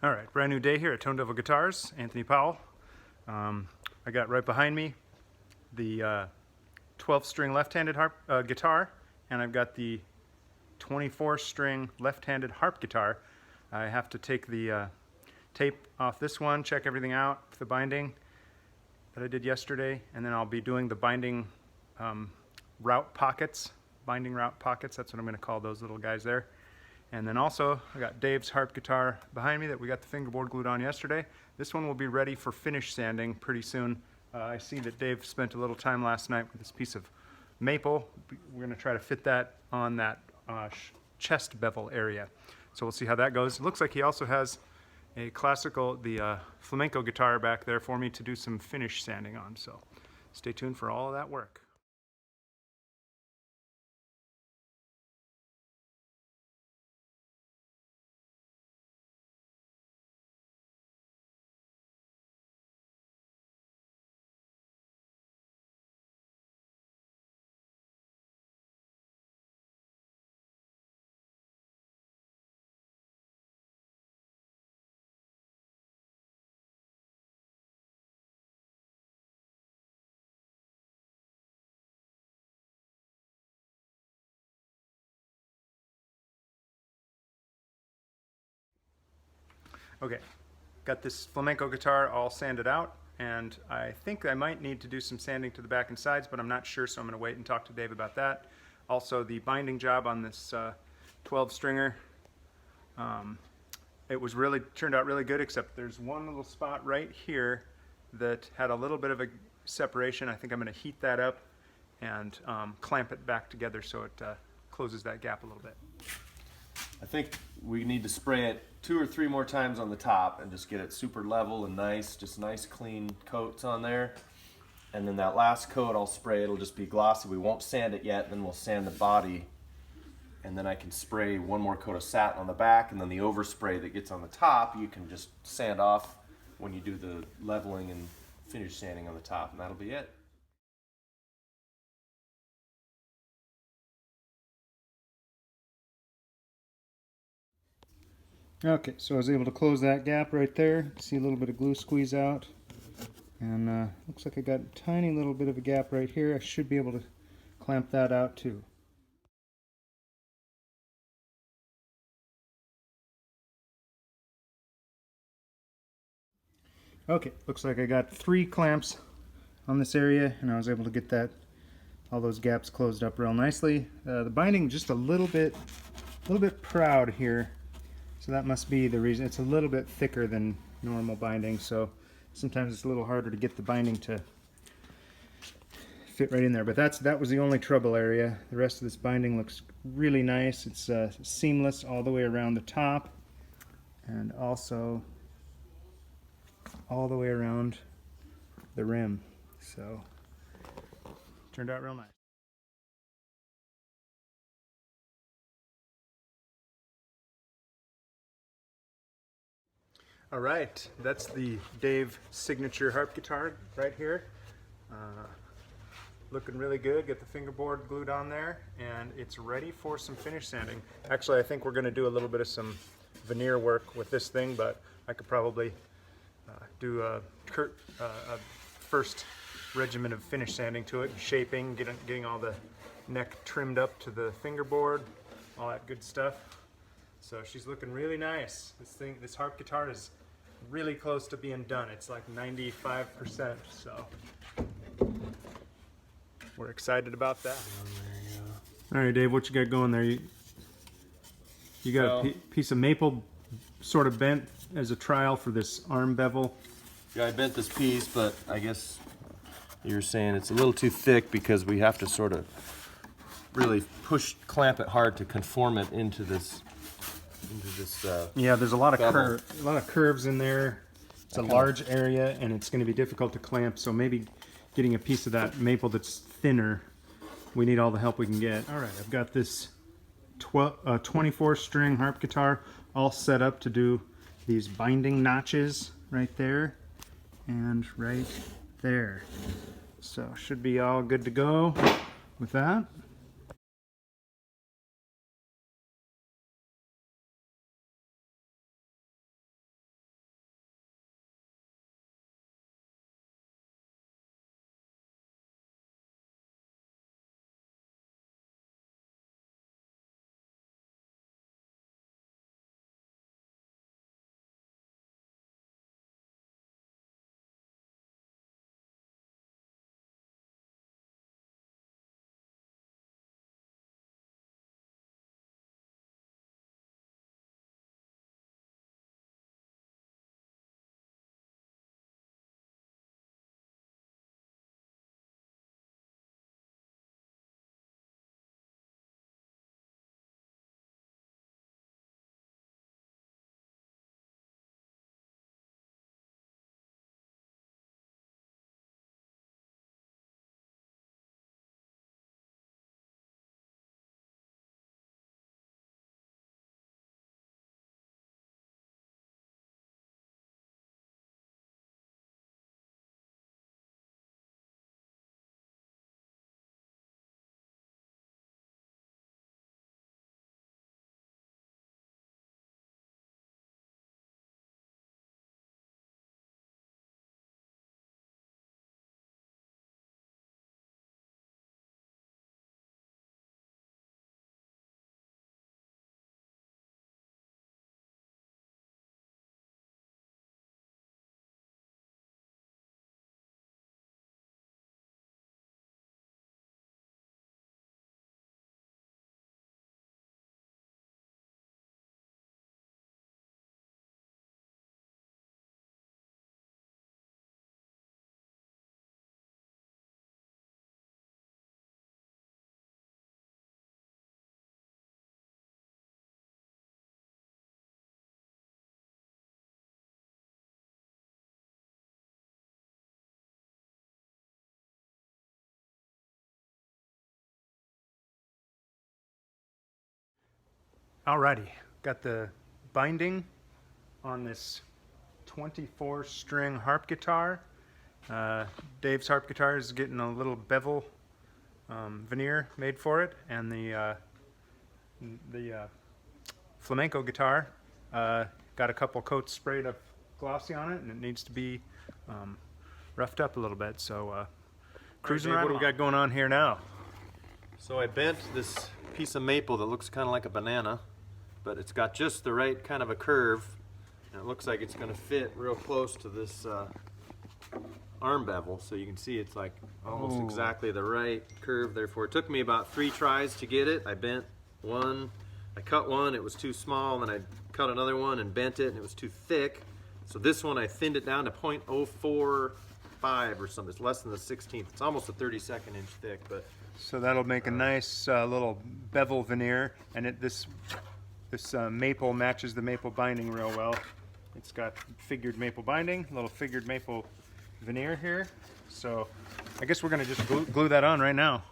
All right, brand new day here at Tone Devil Guitars. Anthony Powell. I got right behind me the 12-string left-handed harp guitar, and I've got the 24-string left-handed harp guitar. I have to take the tape off this one, check everything out, the binding that I did yesterday, and then I'll be doing the binding route pockets, binding route pockets. That's what I'm going to call those little guys there. And then also, I got Dave's harp guitar behind me that we got the fingerboard glued on yesterday. This one will be ready for finish sanding pretty soon. I see that Dave spent a little time last night with this piece of maple. We're going to try to fit that on that chest bevel area. So we'll see how that goes. It looks like he also has a classical, the flamenco guitar back there for me to do some finish sanding on. So stay tuned for all of that work. Okay, got this flamenco guitar all sanded out, and I think I might need to do some sanding to the back and sides, but I'm not sure, so I'm going to wait and talk to Dave about that. Also, the binding job on this 12-stringer, it was turned out really good, except there's one little spot right here that had a little bit of a separation. I think I'm going to heat that up and clamp it back together so it closes that gap a little bit. I think we need to spray it 2 or 3 more times on the top and just get it super level and nice, just nice clean coats on there. And then that last coat I'll spray, it'll just be glossy. We won't sand it yet, then we'll sand the body. And then I can spray 1 more coat of satin on the back, and then the overspray that gets on the top, you can just sand off when you do the leveling and finish sanding on the top, and that'll be it. Okay, so I was able to close that gap right there. See a little bit of glue squeeze out. And looks like I got a tiny little bit of a gap right here. I should be able to clamp that out too. Okay, looks like I got 3 clamps on this area, and I was able to get all those gaps closed up real nicely. The binding just a little bit proud here. So that must be the reason. It's a little bit thicker than normal binding, so sometimes it's a little harder to get the binding to fit right in there. But that was the only trouble area. The rest of this binding looks really nice. It's seamless all the way around the top, and also all the way around the rim. So turned out real nice. All right, that's the Dave signature harp guitar right here. Looking really good. Get the fingerboard glued on there, and it's ready for some finish sanding. Actually, I think we're going to do a little bit of some veneer work with this thing, but I could probably do a first regimen of finish sanding to it, shaping, getting all the neck trimmed up to the fingerboard, all that good stuff. So she's looking really nice. This harp guitar is really close to being done. It's like 95%, so we're excited about that. All right, Dave, what you got going there? You got a piece of maple sort of bent as a trial for this arm bevel. Yeah, I bent this piece, but I guess you're saying it's a little too thick because we have to sort of really clamp it hard to conform it into this. Yeah, there's a lot of curves in there. It's a large area, and it's going to be difficult to clamp. So maybe getting a piece of that maple that's thinner. We need all the help we can get. All right, I've got this 24-string harp guitar all set up to do these binding notches right there and right there. So should be all good to go with that. Alrighty, got the binding on this 24 string harp guitar. Dave's harp guitar is getting a little bevel veneer made for it, and the flamenco guitar got a couple coats sprayed of glossy on it, and it needs to be roughed up a little bit. So cruising around. What do we got going on here now? So I bent this piece of maple that looks kind of like a banana, but it's got just the right kind of a curve, and it looks like it's going to fit real close to this arm bevel. So you can see it's like almost exactly the right curve. Therefore, it took me about 3 tries to get it. I bent one, I cut one, it was too small, and then I cut another one and bent it, and it was too thick. So this one I thinned it down to 0.045 or something. It's less than the 16th. It's almost a 32nd inch thick, but So that'll make a nice little bevel veneer, and this maple matches the maple binding real well. It's got figured maple binding, a little figured maple veneer here. So I guess we're gonna just glue that on right now.